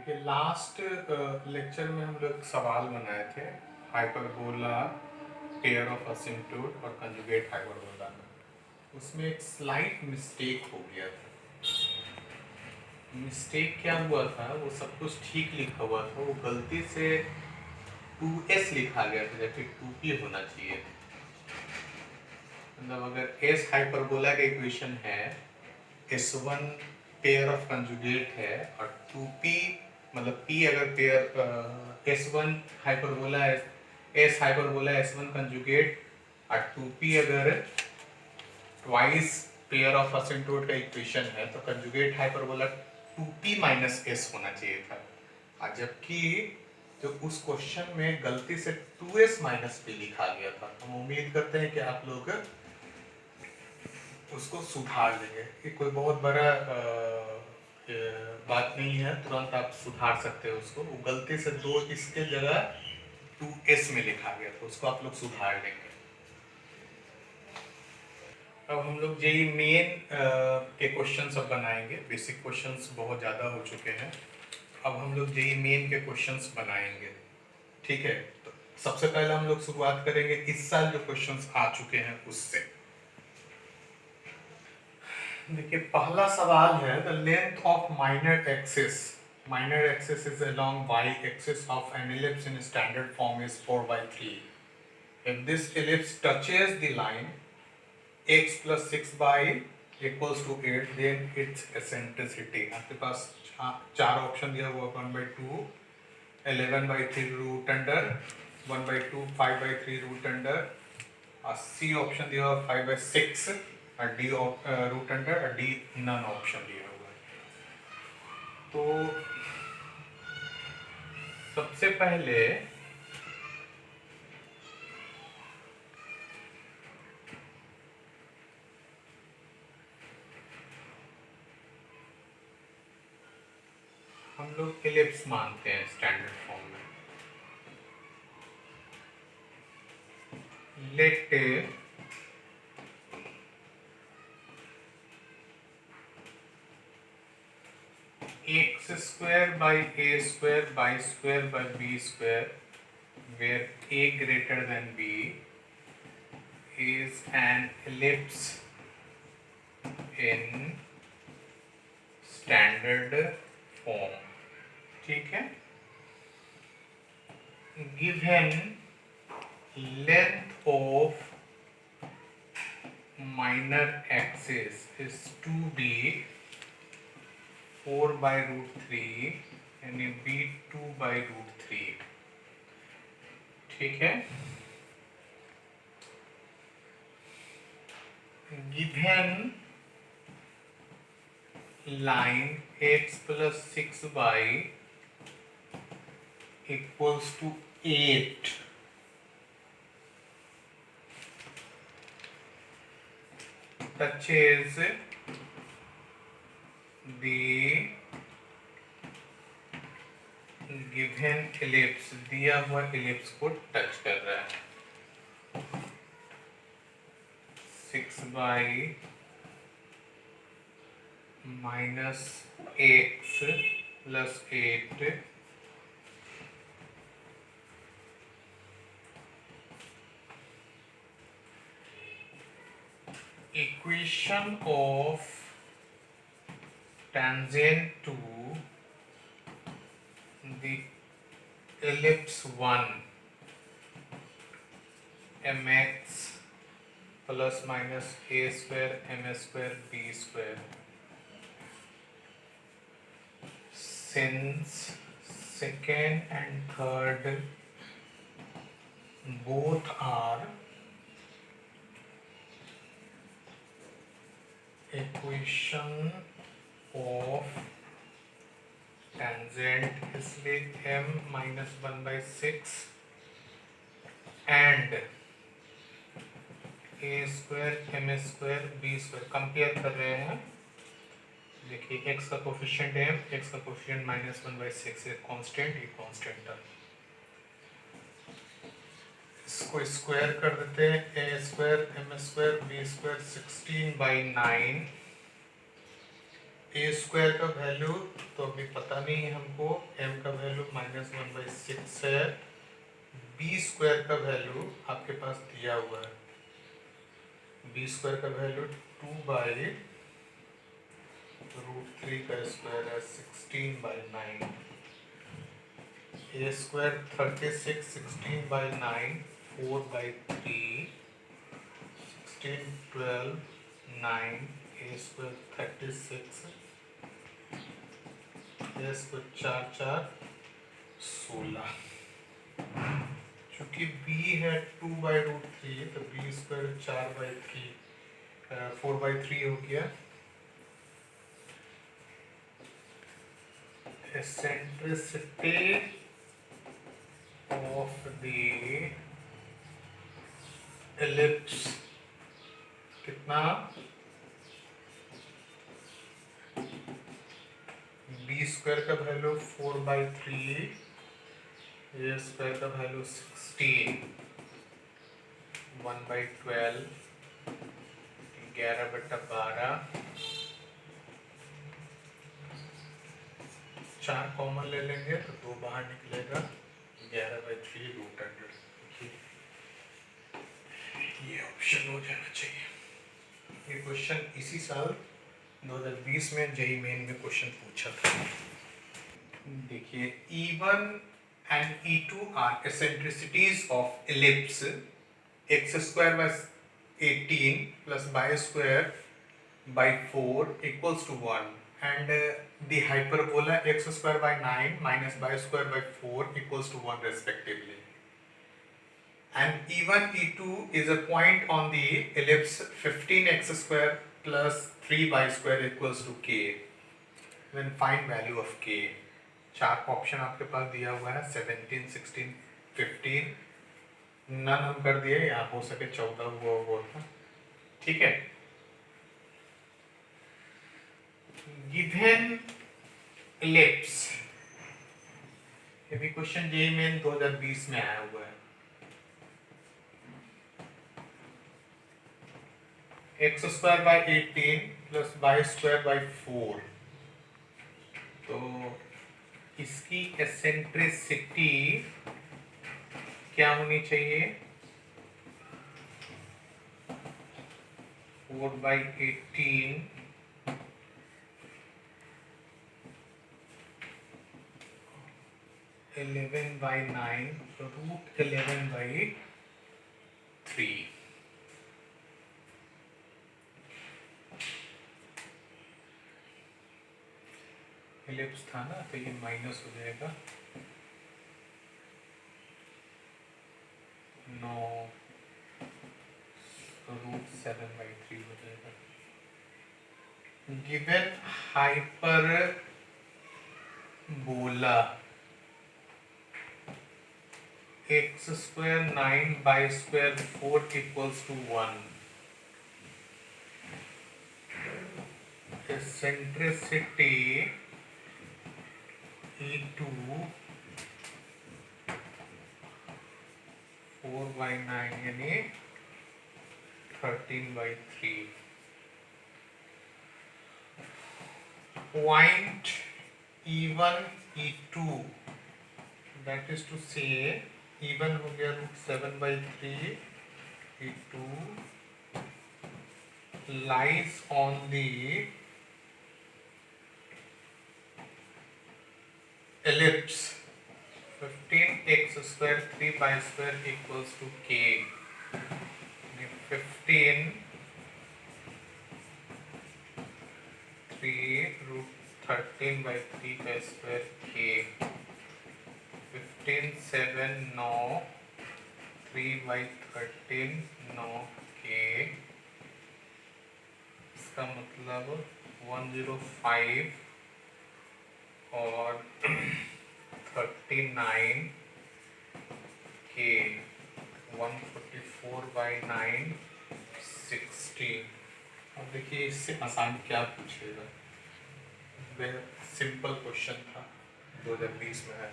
देखिए last lecture में हम लोग सवाल बनाए थे हाइपरबोला, पेयर ऑफ असिम्प्टोट और कंजुगेट हाइपरबोला में। उसमें एक स्लाइट मिस्टेक हो गया था। मिस्टेक क्या हुआ था, वो सब कुछ ठीक लिखा हुआ था, वो गलती से 2s लिखा गया था जबकि 2p होना चाहिए। मतलब अगर s हाइपरबोला का इक्वेशन है, s1 पेयर ऑफ कंजुगेट है और 2p मतलब p अगर pair s1 hyperbola s hyperbola s1 conjugate और 2p अगर ट्वाइस पेयर ऑफ असिम्प्टोट का इक्वेशन है तो conjugate hyperbola 2p minus s होना चाहिए था। और जबकि जो उस क्वेश्चन में गलती से 2s माइनस p लिखा गया था। हम उम्मीद करते हैं कि आप लोग उसको सुधार लेंगे। ये कोई बहुत बड़ा बात नहीं है, तुरंत आप सुधार सकते हो उसको। वो गलती से 2 इसके जगह 2s में लिखा गया था, उसको आप लोग सुधार लेंगे। अब हम लोग जेई मेन के क्वेश्चन सब बनाएंगे। बेसिक क्वेश्चंस बहुत ज़्यादा हो चुके हैं, अब हम लोग जेई मेन के क्वेश्चंस बनाएंगे। ठीक है, तो सबसे पहले हम लोग शुरुआत करेंगे इस साल जो क्वेश्चंस आ चुके हैं उससे। देखिए पहला सवाल है, the length of minor axis is along y axis of an ellipse in standard form is 4/3. If this ellipse touches the line x plus 6y equals to 8, then its eccentricity। आपके पास चार option दिया हुआ, 1/2, 11/3 root under, 1/2, 5/3 root under, और C option दिया हुआ 5/6 और D root under और D none option दिया हुआ है। तो सबसे पहले हम लोग एलिप्स मानते हैं स्टैंडर्ड फॉर्म में। Let x square by a square by square by b square where a greater than b is an ellipse in standard form। ठीक है, given length of minor axis is 2b 4/√3 यानी b 2/√3। ठीक है, given line x plus 6y equals to 8 touches the given ellipse, दिया हुआ ellipse को touch कर रहा है। 6y minus x plus 8 equation of tangent to the ellipse 1 mx plus minus a square m square b square since second and third both are equation of tangent, इसलिए m minus 1/6 and a square m square b square compare कर रहे हैं। देखिए x का coefficient m, x का coefficient -1/6, एक constant, एक constant term. इसको स्क्वायर कर देते हैं, a square m square b square 16/9 A square का वैल्यू तो अभी पता नहीं है हमको, एम का वैल्यू -1/6 है, बी स्क्वायर का वैल्यू आपके पास दिया हुआ है, बी स्क्वायर का वैल्यू 2/√3 का स्क्वायर है 16/9, ए स्क्वायर 36, 16/9, 4/3, 16, 12, 9, ए स्क्वायर 36, ए स्क्वायर 4 4 16। चूंकि b है 2/√3 तो बी स्क्वायर 4/3 4/3 हो गया। eccentricity of the ellipse कितना, बी स्क्वायर का वैल्यू 4/3, ए स्क्वायर का वैल्यू 16, 1/12, 11/12, 4 कॉमन ले लेंगे तो 2 बाहर निकलेगा, 11/3√100। ये ऑप्शन हो जाना चाहिए। ये क्वेश्चन इसी साल 2020 में जेईई मेन में क्वेश्चन पूछा था। देखिए E1 and E2 are eccentricities of ellipse x²/18 plus y²/4 equals to 1 and the hyperbola x²/9 minus y²/4 equals to 1 respectively. And E1, E2 is a point on the ellipse 15x² plus 3y² equals to k. Then find value of k. 4 option आपके पास दिया हुआ है 17, 16, 15, none हम कर दिए, यहाँ हो सके 14 हुआ था, ठीक है। गिवन इलिप्स, ये भी क्वेश्चन जेईई मेन 2020 में आया हुआ है। x²/18 plus y²/4, तो इसकी एसेंट्रिसिटी क्या होनी चाहिए, 4/18 11/9 √11/3। इलिप्स था ना तो ये माइनस हो जाएगा, 9 √7/3 हो जाएगा। Given hyperbola x² 9 y²4 equals to 1, eccentricity E2 4/9 यानी 13/3। Point E1, E2, that is to say E1 हो गया √7/3, E2 lies on the ellipse 15x² 3y² equals to k, 15 3√13/3 का स्क्वायर k, 15 7 9 3/13 9 k, इसका मतलब 105 और 39 k, 144/9 60। अब देखिए इससे आसान क्या पूछेगा, सिंपल क्वेश्चन था 2020 में है।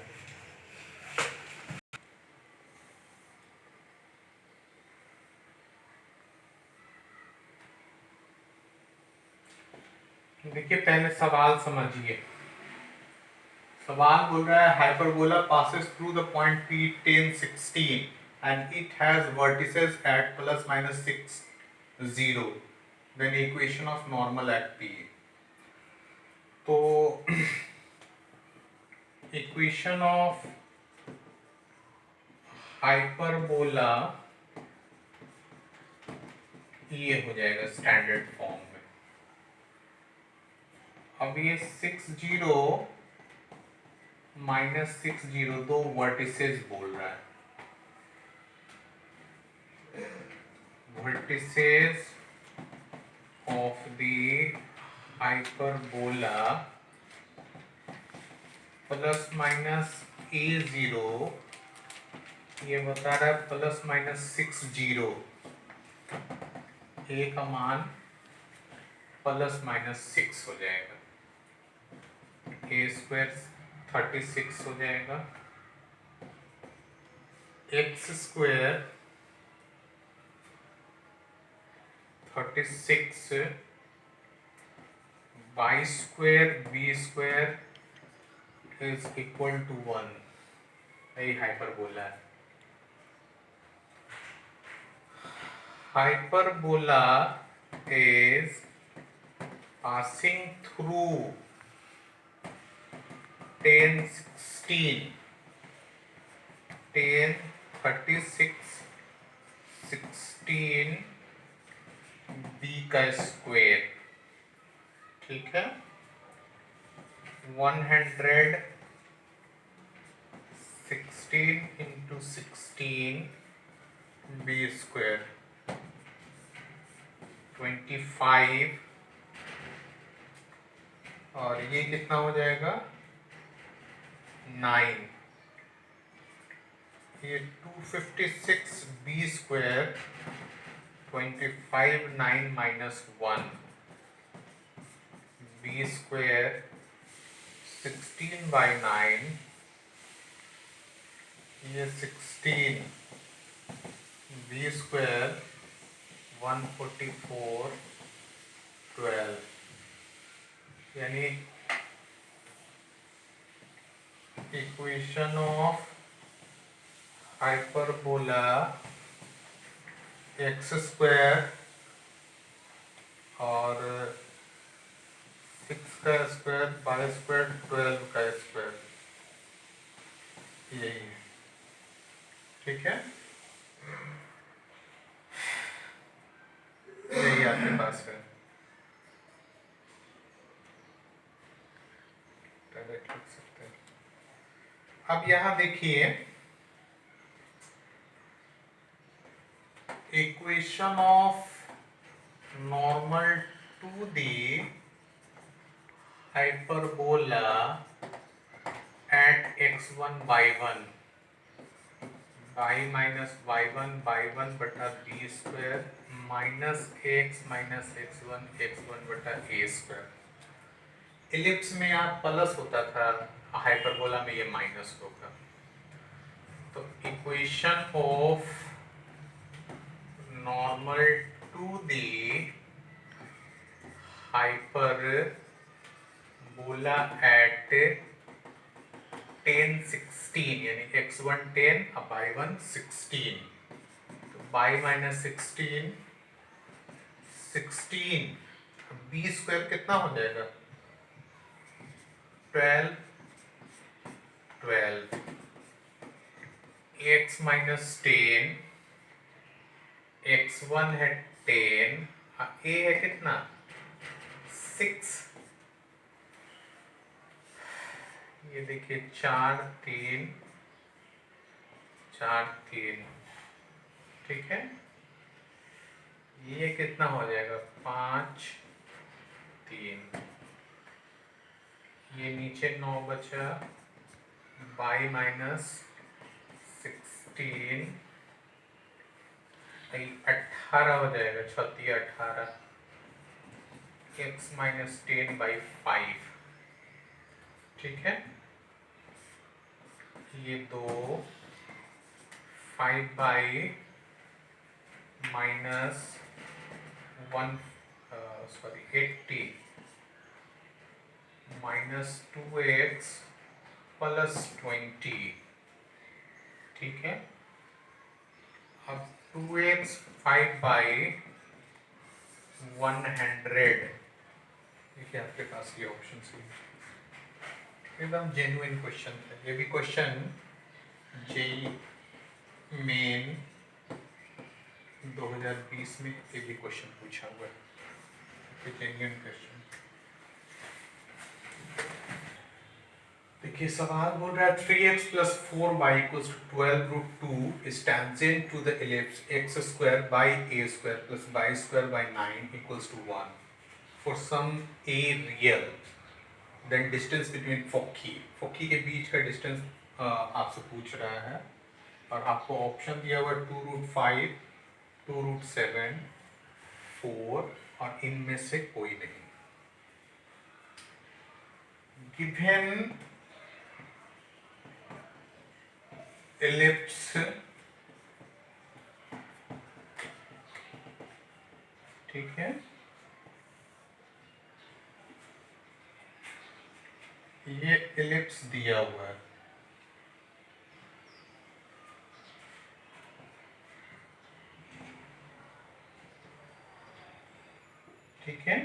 देखिए पहले सवाल समझिए। सवाल बोल रहा है hyperbola passes through the point P tan 16 and it has vertices at plus minus 6 0, then equation of normal at P। तो इक्वेशन ऑफ हाइपरबोला ये हो जाएगा स्टैंडर्ड फॉर्म में। अब ये 60 माइनस 60 दो वर्टिसेस बोल रहा है। Vertices of the hyperbola plus minus A0, ये बता रहा है प्लस माइनस 60, ए का मान प्लस माइनस 6 हो जाएगा। ए स्क्वायर 36 हो जाएगा, x square 36 y square b square is equal to 1। यही हाइपरबोला है। Hyperbola is passing through tan 16, tan 36 16 b का स्क्वायर, ठीक है, 116 इंटू 16 b स्क्वायर 25, और ये कितना हो जाएगा 9। ये 256 b square 25 9 minus 1 b square 16 by 9, ये 16 बी स्क्वायर 144 12, यानी equation of hyperbola x square और 6 का स्क्वायर बाई स्क्वायर 12 का स्क्वायर, यही है, ठीक है, यही आपके पास है। डायरेक्ट लिख सकते हैं। अब यहां देखिए equation of normal to the hyperbola at x1 y1 y minus y1 बटा बी स्क्वायर माइनस x1 बटा ए स्क्वायर। इलिप्स में यहाँ प्लस होता था, हाइपरबोला में ये माइनस होगा। तो equation of normal to the hyperbola at tan 16, यानी x1 10 और y1 16, तो y माइनस 16 बी स्क्वायर कितना हो जाएगा 12 x माइनस 10, x1 है 10, a है कितना 6, ये देखिए 4 3, ठीक है, ये कितना हो जाएगा 5 3, ये नीचे 9 बचा, y माइनस 16 18 हो जाएगा, 36 18, x माइनस 10 बाई 5, ठीक है, ये 2 5 by minus 1 80 minus 2x plus 20, ठीक है। अब 2x 5/100, देखिए आपके पास ये ऑप्शन सी एकदम जेन्युइन क्वेश्चन है। ये भी क्वेश्चन जेई मेन 2020 में ये भी क्वेश्चन पूछा हुआ है, जेन्युइन क्वेश्चन। देखिए सवाल बोल रहा है 3x plus 4y equals to 12√2 is tangent to the ellipse x square by a square plus y square by 9 equals to 1 for some a real then distance between फोकी के बीच का डिस्टेंस आपसे पूछ रहा है और आपको ऑप्शन दिया हुआ 2√5, 2√7, 4 और इनमें से कोई नहीं। गिवन ellipse, ठीक है, ये एलिप्स दिया हुआ है, ठीक है।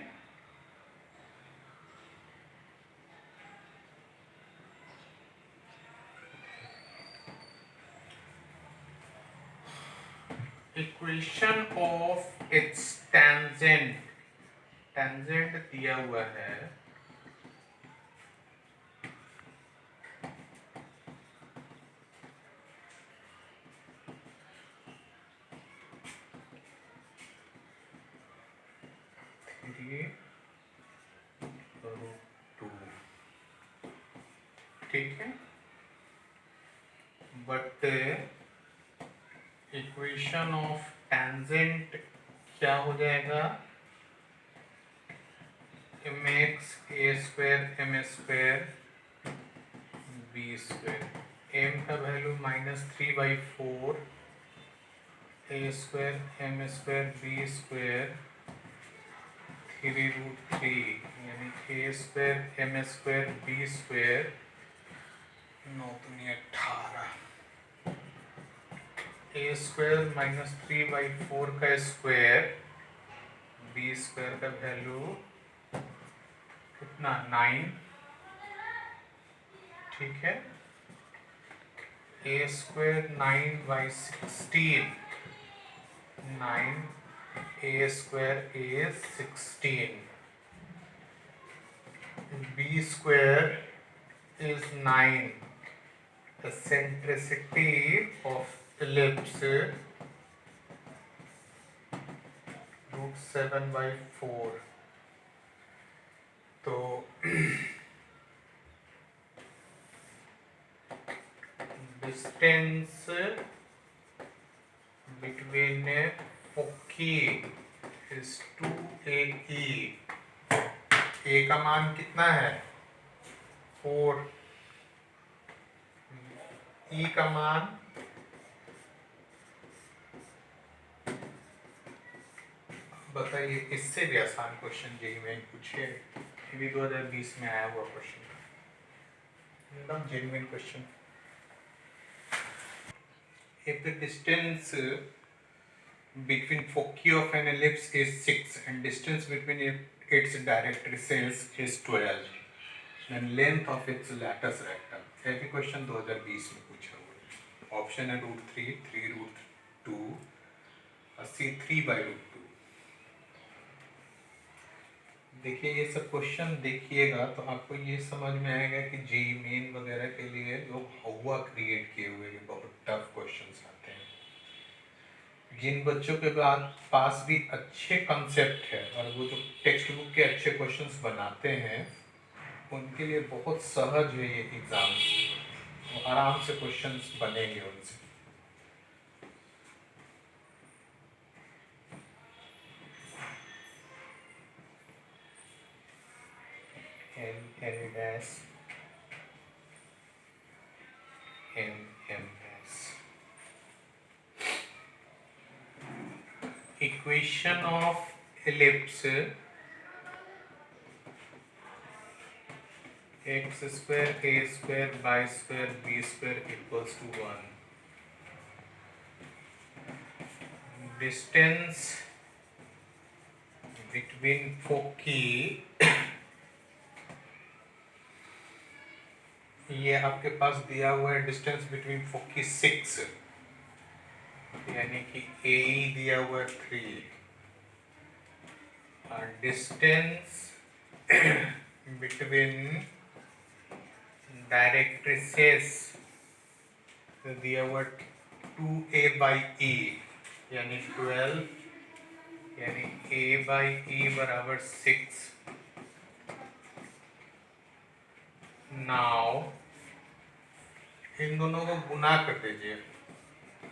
Equation of its tangent, tangent दिया हुआ है, ठीक है। बट इक्वेशन ऑफ टेंजेंट क्या हो जाएगा, mx a square m square b square, m का value -3/4 a square m square b square 3√3 यानी a square m square b square 9×18, a square -3/4 का स्क्वायर b स्क्वायर का वैल्यू कितना 9, ठीक है। a square 9/16, 9 a square is 16, b square is 9, eccentricity of ellipse √7/4, तो distance between foci is 2AE, ए का मान कितना है 4, ई का मान बताइए। इससे भी आसान क्वेश्चन जेईई में पूछे, ये भी 2020 में आया हुआ क्वेश्चन, एकदम genuine question. If the distance between foci of an ellipse is 6 and distance between its directrices is 12, then length of its latus rectum, ये भी क्वेश्चन 2020 में पूछा हुआ है। ऑप्शन है √3, 3√2 और C 3/√2। देखिए ये सब क्वेश्चन देखिएगा तो आपको ये समझ में आएगा कि जेईई मेन वगैरह के लिए लोग हवा क्रिएट किए हुए ये बहुत टफ क्वेश्चंस आते हैं। जिन बच्चों के पास भी अच्छे कंसेप्ट है और वो जो टेक्स्ट बुक के अच्छे क्वेश्चंस बनाते हैं उनके लिए बहुत सहज है ये एग्जाम, तो आराम से क्वेश्चंस बनेंगे उनसे। L dash M dash, equation of ellipse x square A square by square b square equals to 1. Distance between foci, ये आपके पास दिया हुआ है डिस्टेंस बिटवीन फोकी 6, यानी कि ए दिया हुआ है 3, और डिस्टेंस बिटवीन डायरेक्ट्रिसेस दिया हुआ 2a बाई ई, यानी 12, यानी a बाई ई बराबर 6. नाउ इन दोनों को गुना कर दीजिए,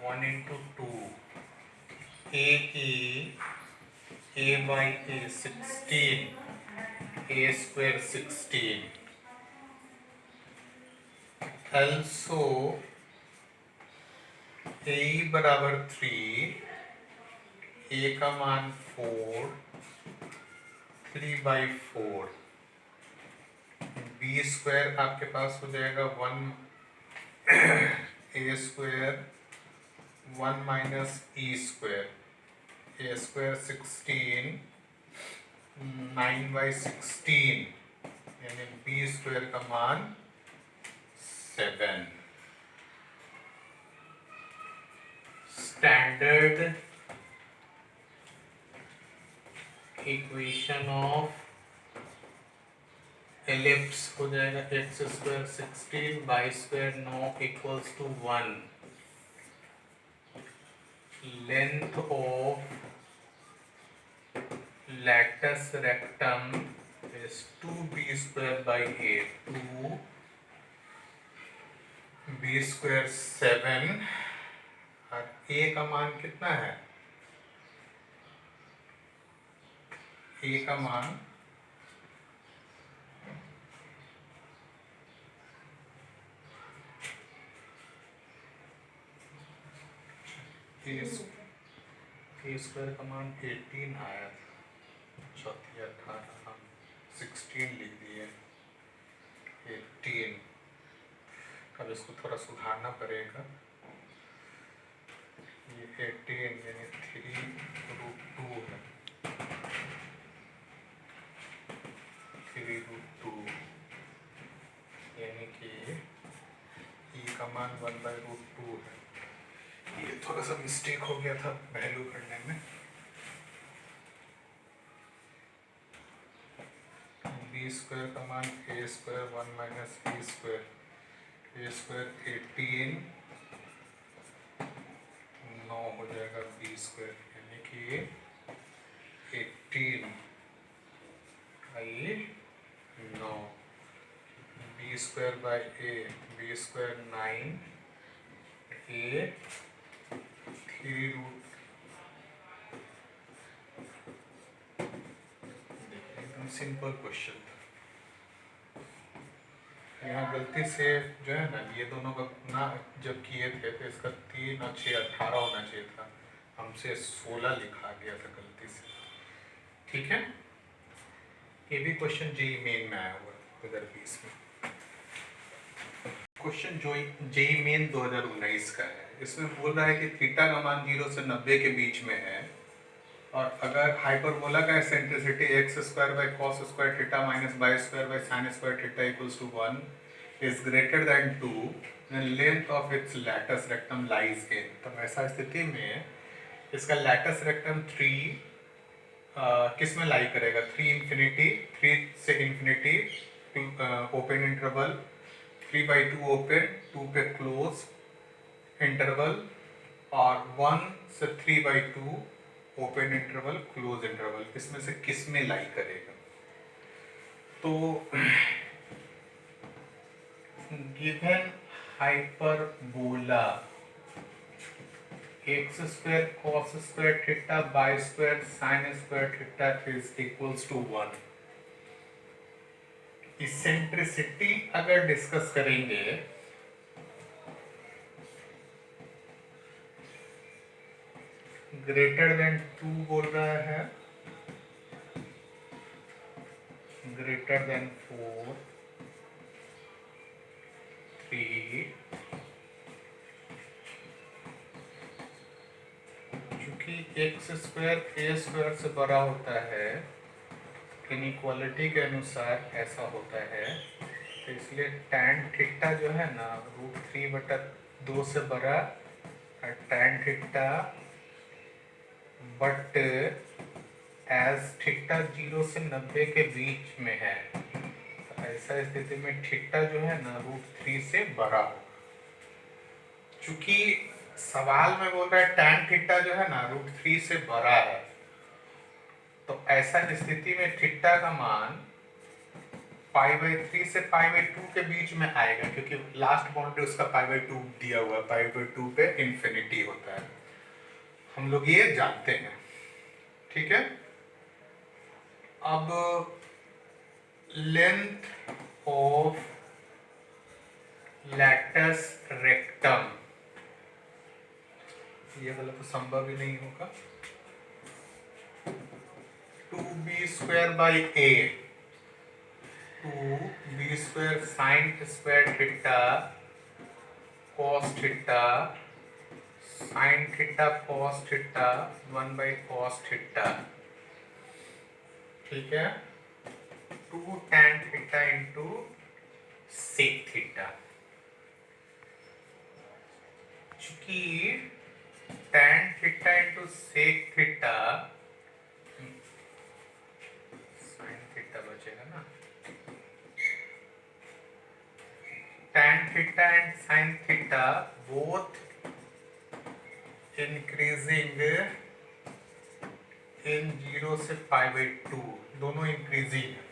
1 into 2, A by A 16, A square 16. Also ए बराबर 3, ए का मान 4, 3 बाई 4. बी स्क्वायर आपके पास हो जाएगा 1 A square 1 minus E square, A square 16, 9 by 16, यानी बी स्क्वायर का मान 7. स्टैंडर्ड इक्वेशन ऑफ एलिप्स हो जाएगा x square 16 by square 9 equals to 1. Length of latus rectum is 2b square by 8, 2b square 7, और a का मान कितना है? a का मान ए स्क्वायर का मान 18 आया था, चौथी 18, हम 16 लिख दिए, 18. अब इसको थोड़ा सुधारना पड़ेगा. ये 18 यानी 3√2 है, 3√2, यानी कि ई का मान 1/√2 है. ये थोड़ा सा मिस्टेक हो गया था वैल्यू करने में. बी स्क्वायर का मान a square 1 minus E square, A square 18, 9 हो जाएगा बी स्क्वायर, यानी कि 18 आई 9, b square by a, b square 9, a 3√, एकदम सिंपल क्वेश्चन था. यहाँ गलती से जो है ना, ये दोनों का गुना जब किए थे तो इसका 3 और 6 18 होना चाहिए था, हमसे 16 लिखा गया था गलती से. ठीक है, ये भी क्वेश्चन जेई मेन में आया हुआ 2020 में. क्वेश्चन जो जेई मेन 2019 का है, इसमें बोल रहा है कि थीटा का मान 0 से 90 के बीच में है, और अगर हाइपरबोला का eccentricity x square by cos square theta minus by square by sine square theta equals to 1 is greater than 2, then length of its latus rectum lies in. तो ऐसा स्थिति में इसका लैटस रेक्टम 3 किस में लाई करेगा? 3 से इन्फिनिटी, ओपन इंटरवल, 3/2 ओपन, 2 पे क्लोज इंटरवल, और 1 से 3/2 ओपन इंटरवल क्लोज इंटरवल. इसमें से किस में लाई करेगा? तो given hyperbola x square cos square theta by square sine square theta is equals to 1. Eccentricity अगर डिस्कस करेंगे ग्रेटर देन 2 बोल रहा है, ग्रेटर देन 4, चूंकि एक्स स्क्वायर ए स्क्वायर से बड़ा होता है, इनइक्वालिटी के अनुसार ऐसा होता है, तो इसलिए tan थीटा जो है ना √3/2 से बड़ा, और tan theta but as theta 0 से 90 के बीच में है, तो ऐसा स्थिति में थीटा जो है ना √3 से बड़ा होगा। चूंकि सवाल में बोल रहा है tan थीटा जो है ना √3 से बड़ा है, तो ऐसा स्थिति में थीटा का मान π/3 से π/2 के बीच में आएगा, क्योंकि लास्ट बाउंड्री उसका π/2 दिया हुआ है, π/2 पे इंफिनिटी होता है, हम लोग ये जानते हैं। ठीक है, अब लेंथ ऑफ लैटस रेक्टम, ये वाला तो संभव ही नहीं होगा। 2b² a 2b² sin² theta cos theta sin theta cos theta 1/cos theta. ठीक है, 2 tan theta into sec theta. चूंकि tan theta into sec theta, sin theta बचेगा ना, tan theta and sin theta both increasing in 0 से π/2, दोनों increasing है।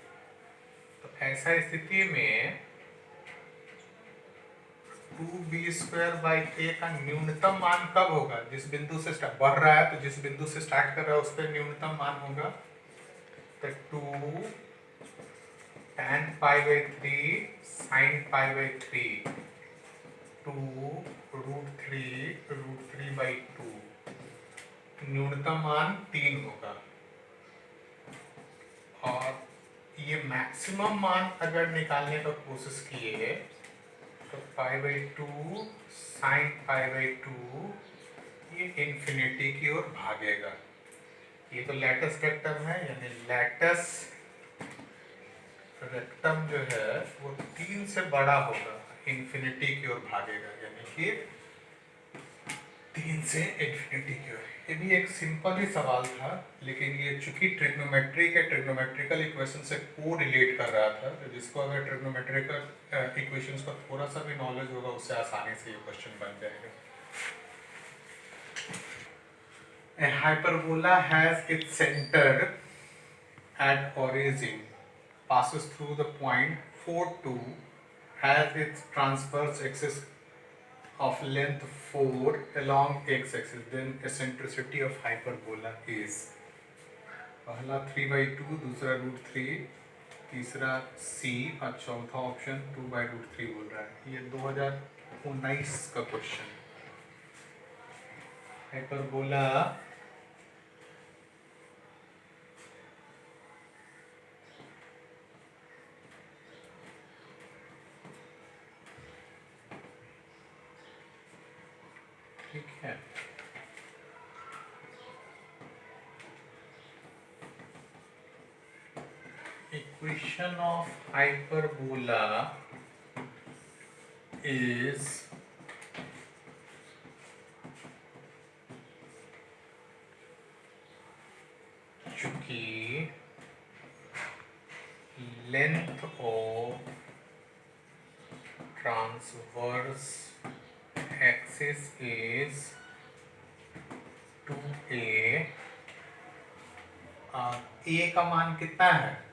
तो ऐसा स्थिति में 2b² a का न्यूनतम मान कब होगा? जिस बिंदु से बढ़ रहा है, तो जिस बिंदु से स्टार्ट कर रहा है उस पर न्यूनतम मान होगा, तो 2 tan π/3 sin π/3 2 √3/2, न्यूनतम मान 3 होगा। और ये मैक्सिमम मान अगर निकालने का कोशिश किए तो π/2 sin π/2 ये इंफिनिटी की ओर भागेगा। ये तो लैटस रेक्टम है, यानी लैटस रेक्टम जो है वो 3 से बड़ा होगा, इंफिनिटी की ओर भागेगा, यानी कि 3 से इंफिनिटी की ओर। ये भी एक सिंपल ही सवाल था, लेकिन ये चूंकि ट्रिग्नोमेट्री के ट्रिग्नोमेट्रिकल इक्वेशन से को रिलेट कर रहा था, तो जिसको अगर ट्रिग्नोमेट्रिकल इक्वेशंस का थोड़ा सा भी नॉलेज होगा उससे आसानी से ये क्वेश्चन बन जाएगा। A hyperbola has its center at origin, passes through the point 4, 2, has its transverse axis of length 4 along x-axis, then eccentricity of hyperbola is, पहला 3/2, दूसरा √3, तीसरा C और चौथा ऑप्शन 2/√3 बोल रहा है। ये 2019 का क्वेश्चन। हाइपरबोला ठीक है, equation of hyperbola is चूंकि length of transverse axis is 2a, a का मान कितना है?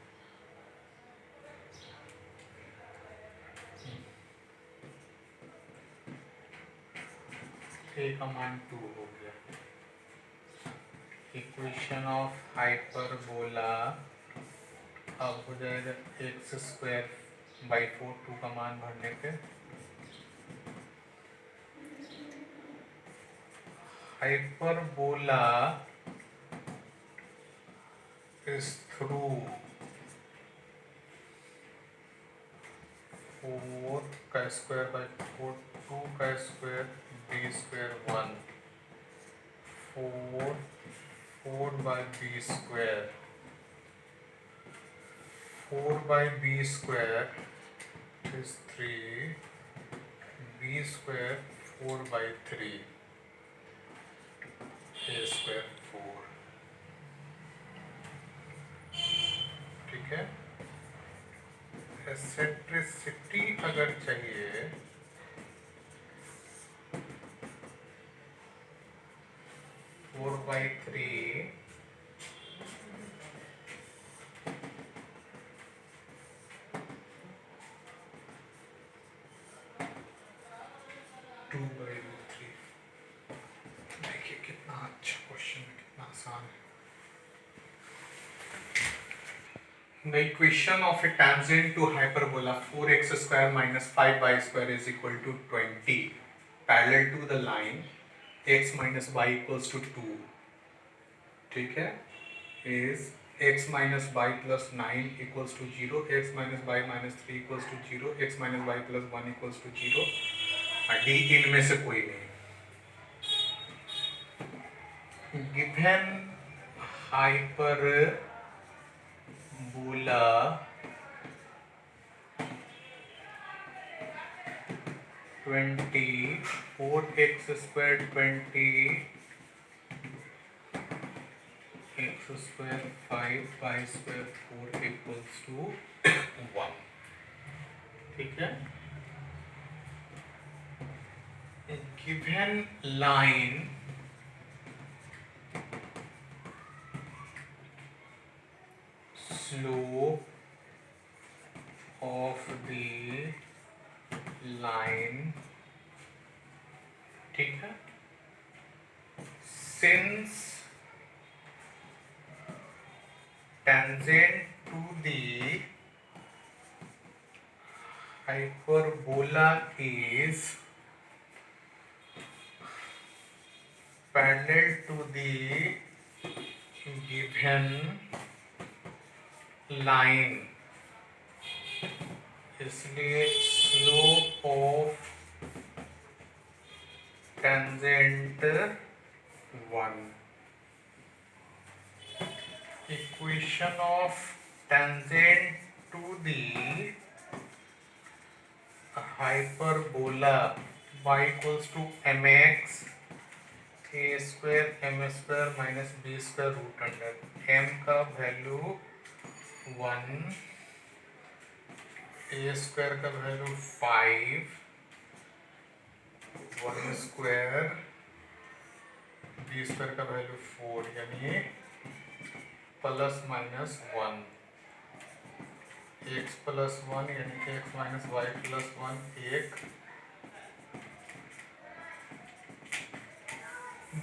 a का मान 2 हो गया। इक्वेशन ऑफ हाइपरबोला अब हो जाएगा x²/4, 2 का मान भरने पे। Hyperbola is through 4² 2² b² 1 4 by b square, 4 by b square is 3, b square 4 by 3, a square 4. ठीक है, एसेंट्रिसिटी अगर चाहिए 4 by 3 2 by root 3. देखिए कितना अच्छा क्वेश्चन है, कितना आसान है. The equation of a tangent to hyperbola 4x square minus 5y square is equal to 20 parallel to the line x minus y equals to 2. ठीक है, is x minus y plus 9 equals to 0, x minus y minus 3 equals to 0, x minus y plus 1 equals to 0. D इनमें से कोई नहीं. Given hyperbola 20 4x square 20 x square 5 y square 4 equals to 1. ठीक है, given line slope of the line, ठीक है, since tangent to the hyperbola is parallel to the given line, इसलिए slope of tangent 1. Equation of tangent to the hyperbola y equals to mx a square m square minus b square root under m का value 1, a square का value 5, 1 square b square का value 4, यानी plus minus 1, x plus 1 यानी कि x minus Y plus 1 1.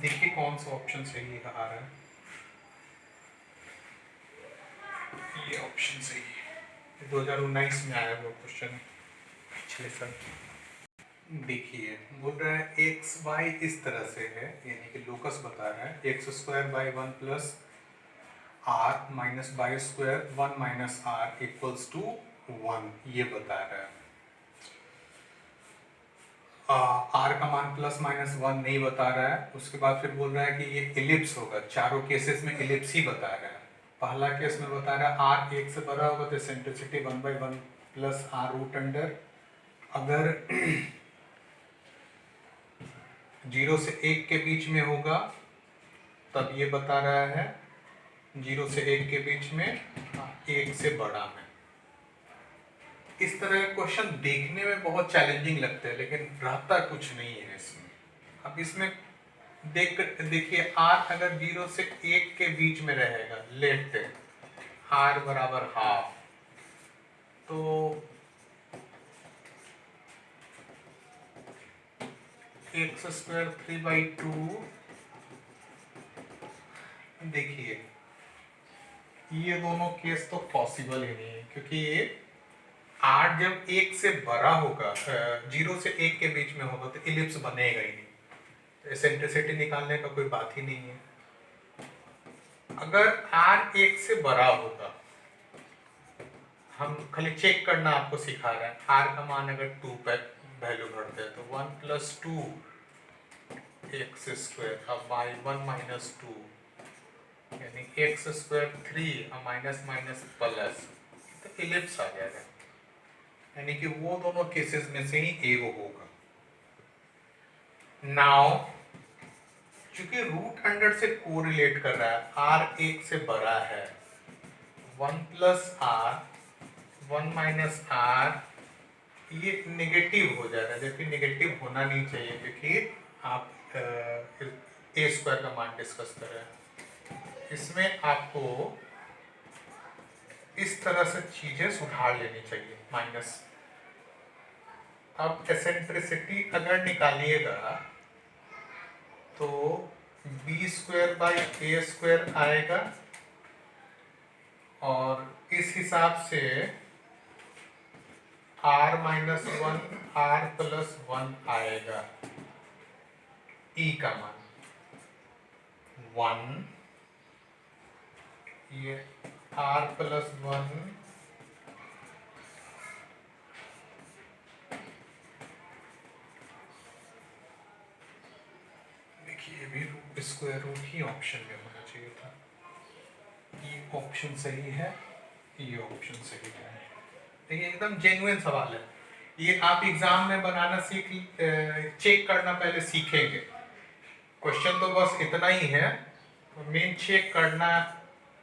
देखिए कौन सा option सही आ रहा है. ये ऑप्शन सही है, 2019 में आया वो क्वेश्चन पिछले साल. देखिए बोल रहा है एक्स वाई इस तरह से है, यानी कि लोकस बता रहा है x square by 1 plus r minus by square 1 minus r equals to 1, ये बता रहा है. आर का मान प्लस माइनस 1 नहीं बता रहा है. उसके बाद फिर बोल रहा है कि ये इलिप्स होगा, चारों केसेस में इलिप्स ही बता रहा है. पहला केस में बता रहा है आर 1 से बड़ा होगा तो eccentricity 1/1 plus r root under. अगर 0 से 1 के बीच में होगा तब ये बता रहा है 0 से 1 के बीच में 1 से बड़ा में. इस तरह के क्वेश्चन देखने में बहुत चैलेंजिंग लगते हैं लेकिन रहता कुछ नहीं है इसमें. अब इसमें देखिए आर अगर 0 से 1 के बीच में रहेगा, लेट आर बराबर हाफ, तो एक्स स्क्वायर 3/2. देखिए ये दोनों केस तो पॉसिबल ही नहीं है, क्योंकि ये आर जब 1 से बड़ा होगा 0 से 1 के बीच में होगा तो इलिप्स बनेगा ही नहीं, तो एसेंट्रिसिटी निकालने का कोई बात ही नहीं है. अगर आर 1 से बड़ा होगा, हम खाली चेक करना आपको सिखा रहे हैं. आर का मान अगर 2 पर वैल्यू भरते हैं तो 1 + 2 एक्स स्क्वायर अब बाई 1 माइनस 2 यानी एक्स स्क्वायर 3 और माइनस माइनस प्लस, तो इलिप्स आ जाएगा, यानी कि वो दोनों केसेस में से ही एक होगा। नाउ चूंकि रूट अंडर से कोरिलेट कर रहा है, आर एक से बड़ा है, 1 प्लस आर 1 माइनस आर ये नेगेटिव हो जा रहा है, जबकि नेगेटिव होना नहीं चाहिए क्योंकि आप ए स्क्वायर का मान डिस्कस कर रहे हैं। इसमें आपको इस तरह से चीजें सुधार लेनी चाहिए माइनस। अब एसेंट्रिसिटी अगर निकालिएगा तो b square by a square आएगा, और इस हिसाब से r माइनस 1 r प्लस 1 आएगा, e का मान 1, ये r प्लस 1 देखिए, ये भी स्क्वायर रूट ही ऑप्शन में होना चाहिए था। ये ऑप्शन सही है, ये ऑप्शन सही है। ये एकदम जेन्युइन सवाल है, ये आप एग्जाम में बनाना चेक करना पहले सीखेंगे। क्वेश्चन तो बस इतना ही है, मेन चेक करना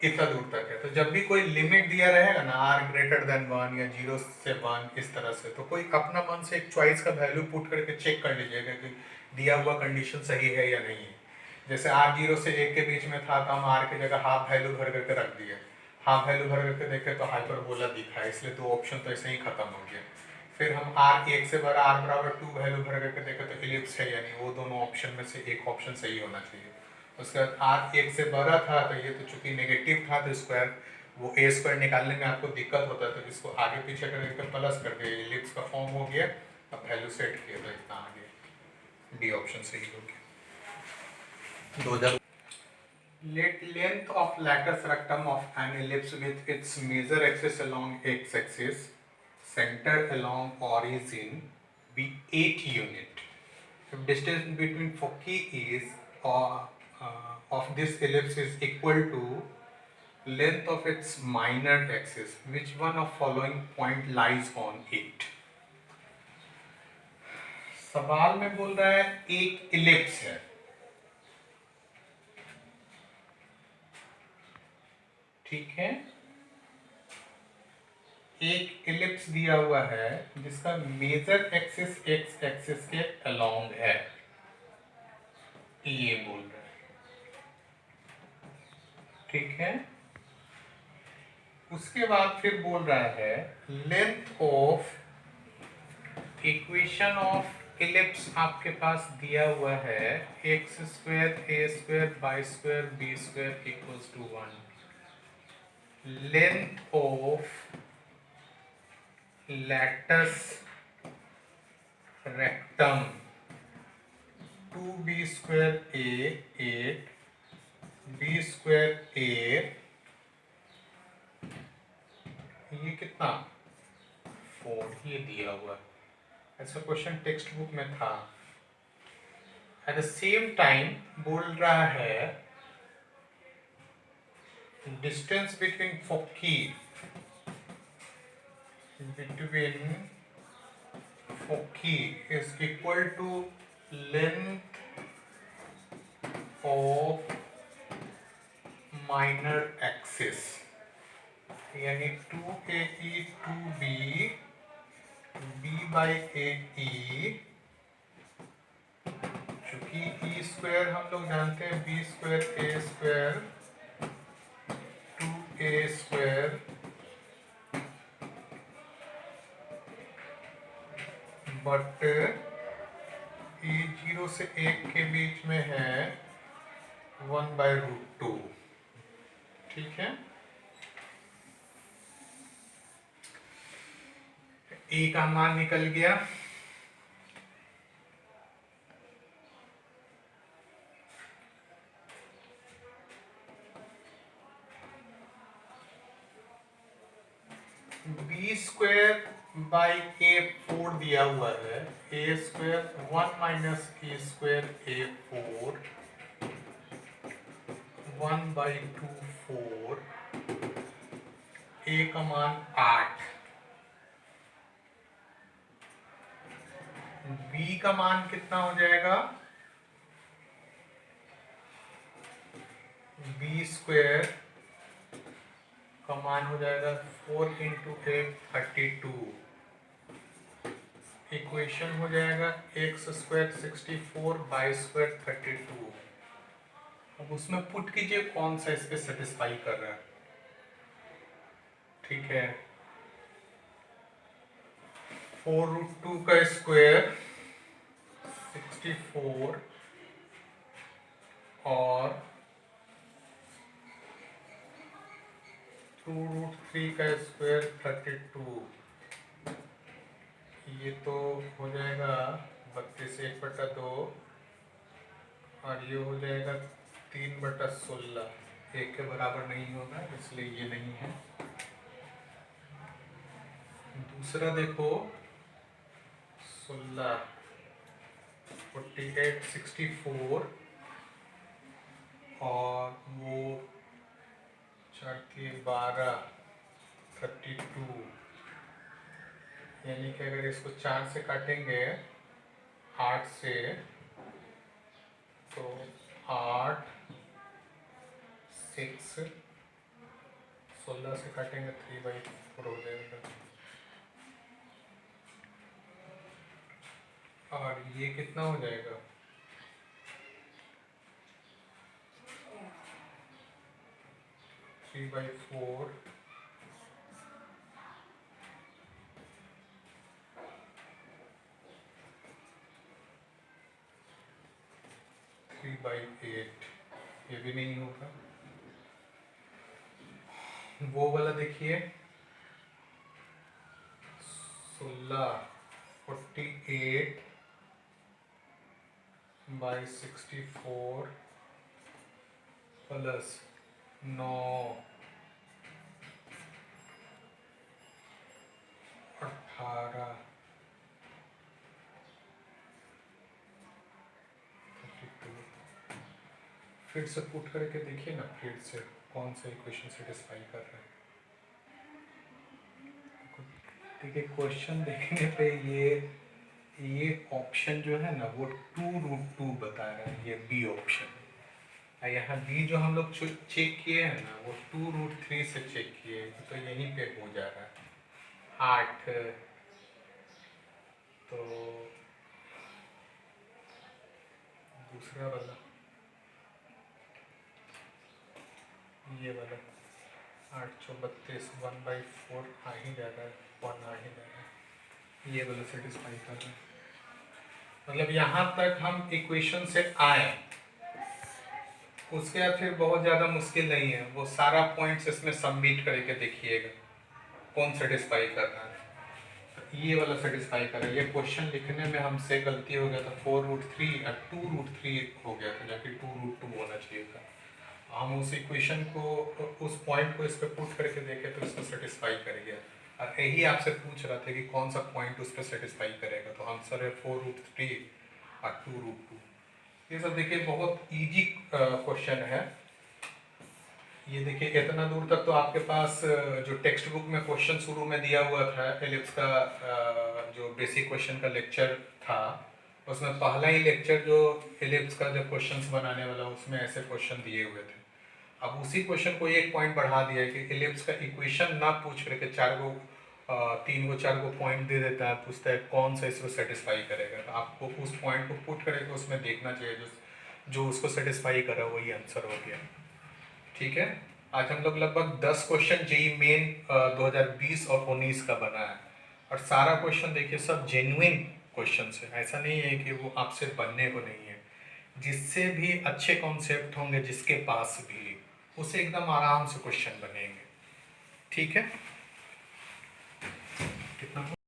इतना दूर तक है। तो जब भी कोई लिमिट दिया रहेगा ना, r ग्रेटर देन 1 या 0 से 1 इस तरह से, तो कोई अपना मन से एक चॉइस का वैल्यू पुट करके चेक कर लीजिएगा कि दिया हुआ कंडीशन सही है या नहीं है। जैसे r 0 से 1 के बीच में था तो हम r की जगह हाफ वैल्यू भर करके रख दिए, हाफ वैल्यू भर करके देखे तो हाइपरबोला दिखा है, इसलिए 2 ऑप्शन तो ऐसे ही खत्म हो गया। फिर हम r 1 से बड़ा r बराबर 2 वैल्यू भर करके देखे तो इलिप्स है, यानी वो दोनों ऑप्शन में से एक ऑप्शन सही होना चाहिए। उसके बाद r 1 से बड़ा था तो ये तो चूंकि नेगेटिव था तो स्क्वायर वो a स्क्वायर निकालने में आपको दिक्कत होता है, तो इसको आगे पीछे करके प्लस कर दिया, इलिप्स का फॉर्म हो गया। अब वैल्यू सेट किया तो इतना आ गया, डी ऑप्शन सही हो गया। Let length of latus rectum of an ellipse with its major axis along x-axis, center along origin be 8 unit. If distance between foci is of this ellipse is equal to length of its minor axis, which one of following point lies on it? सवाल में बोल रहा है एक ellipse है, ठीक है, एक इलिप्स दिया हुआ है जिसका मेजर एक्सिस एक्स एक्सिस के अलोंग है, ये बोल रहा है, ठीक है। उसके बाद फिर बोल रहा है length of, equation of ellipse आपके पास दिया हुआ है x square A square by square b square equals to 1, length of latus rectum 2b square a 8 b square a, ये कितना 4, ये दिया हुआ है, ऐसा क्वेश्चन टेक्स्ट बुक में था। एट द सेम टाइम बोल रहा है distance between foci is equal to length of minor axis, यानी 2AE 2B B by AE, चूंकि E स्क्वायर हम लोग जानते हैं B square A square 2A square but E 0 से 1 के बीच में है 1 बाई रूट 2, ठीक है। E का मान निकल गया, बी स्क्वायर बाई A4 दिया हुआ है, A square 1 minus A square A4 1/2 4, A का मान 8, B का मान कितना हो जाएगा, B स्क्वायर का मान हो जाएगा 4 इंटू 8 32, इक्वेशन हो जाएगा एक्स स्क्वायर 64 बाई स्क्वायर 32। अब उसमें पुट कीजिए कौन सा इस पे सेटिस्फाई कर रहा है। ठीक है, 4√2 का स्क्वायर 64 और 2√3 का स्क्वायर 32, ये तो हो जाएगा 32 1/2 और ये हो जाएगा 3/16, एक के बराबर नहीं होगा इसलिए ये नहीं है। दूसरा देखो 16 48 64 और वो 4 के 12 32, यानी कि अगर इसको 4 से काटेंगे 8 से तो 8 6 16 से काटेंगे 3/4 हो जाएगा और ये कितना हो जाएगा 3/4 3/8, ये भी नहीं होगा। वो वाला देखिए 16 48 बाई 64 प्लस 9 18 32, फिर से पुट करके देखिए ना, फिर से कौन सा इक्वेशन सेटिस्फाई कर रहा है। देखिए क्वेश्चन देखने पे ये ऑप्शन जो है ना वो 2√2 बता रहा है, ये बी ऑप्शन है। यहाँ बी जो हम लोग चेक किए हैं ना वो 2√3 से चेक किए, तो यहीं पे हो जा रहा है 8। तो दूसरा वाला ये वाला 8 × 32 1/4 आ ही जा रहा है, 1 आ ही जा रहा है, ये वाला सेटिस्फाई कर रहा है। मतलब यहाँ तक हम इक्वेशन से आए, उसके बाद फिर बहुत ज़्यादा मुश्किल नहीं है, वो सारा पॉइंट्स इसमें सबमिट करके देखिएगा कौन सेटिस्फाई कर रहा है। तो ये वाला सेटिस्फाई कर रहा है। ये क्वेश्चन लिखने में हमसे गलती हो गया था, 4√3 और 2√3 हो गया था, जबकि 2√2 होना चाहिए था। हम उस इक्वेशन को, उस पॉइंट को इस पर पुट करके देखे तो इसको सेटिस्फाई कर गया, और यही आपसे पूछ रहा था कि कौन सा पॉइंट उस पर सेटिस्फाई करेगा। तो आंसर है 4√3 और 2√2। ये सब देखिए बहुत इजी क्वेश्चन है। ये देखिए इतना दूर तक तो आपके पास जो टेक्स्ट बुक में क्वेश्चन शुरू में दिया हुआ था एलिप्स का, जो बेसिक क्वेश्चन का लेक्चर था, उसमें पहला ही लेक्चर जो एलिप्स का जो क्वेश्चंस बनाने वाला उसमें ऐसे क्वेश्चन दिए हुए थे। अब उसी क्वेश्चन को एक पॉइंट बढ़ा दिया है कि एलिप्स का इक्वेशन ना पूछ करके 3 4 पॉइंट दे देता है, पूछता है कौन सा इसको सेटिस्फाई करेगा। तो आपको उस पॉइंट को पुट करके उसमें देखना चाहिए, जो उसको सेटिस्फाई करा वही आंसर हो गया। ठीक है, आज हम लोग लगभग 10 क्वेश्चन जेईई मेन 2020 और 19 का बना है, और सारा क्वेश्चन देखिए सब जेन्युइन क्वेश्चन है, ऐसा नहीं है कि वो आपसे बनने को नहीं है। जिससे भी अच्छे कॉन्सेप्ट होंगे जिसके पास भी, उसे एकदम आराम से क्वेश्चन बनेंगे। ठीक है, कितना